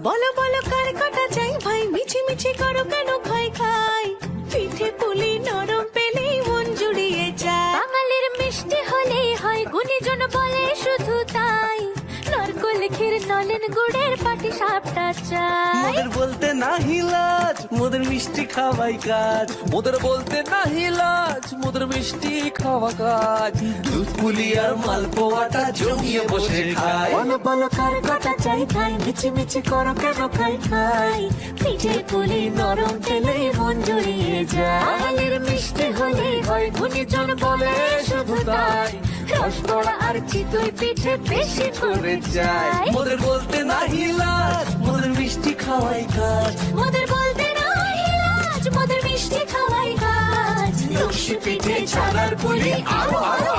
বলো বলো কার কাটা চাই ভাই, মিছি মিছি করো কেন খাই খাই, পিঠে পুলি নরম পেলেই মন জুড়িয়ে যায়। বাঙালির মিষ্টি হলেই হয়, গুণীজন বলে শুধু তাই, নারকোল ক্ষীর নলেন গুড়ের পাটি সাপটা চাই। মোদের বলতে নাহি লাজ, মোদের মিষ্টি খাওয়াই কাজ। মোদের বলতে নাহি লাজ, মোদের মিষ্টি খাওয়া কাজ। দুধ পুলি আর মালপোয়াটা জমিয়ে বসে খায়। বলো বলো কার কাটা চাই ভাই, মিছি মিছি করো কেন খাই খাই, পিঠে পুলি নরম পেলেই মন জুড়িয়ে যায়। বাঙালির মিষ্টি হলেই হয়, গুণীজন বলে শুধু তাই, রসগোল্লা আর চিতই পিঠে বেশি করে চাই। মোদের বলতে নাহি লাজ, মোদের মিষ্টি খাওয়াই কাজ। মোদের বলতে নাই লাজ, মোদের মিষ্টি খাওয়াই কাজ। লক্ষ্মী পিঠে ছানার পুলি আরো আরো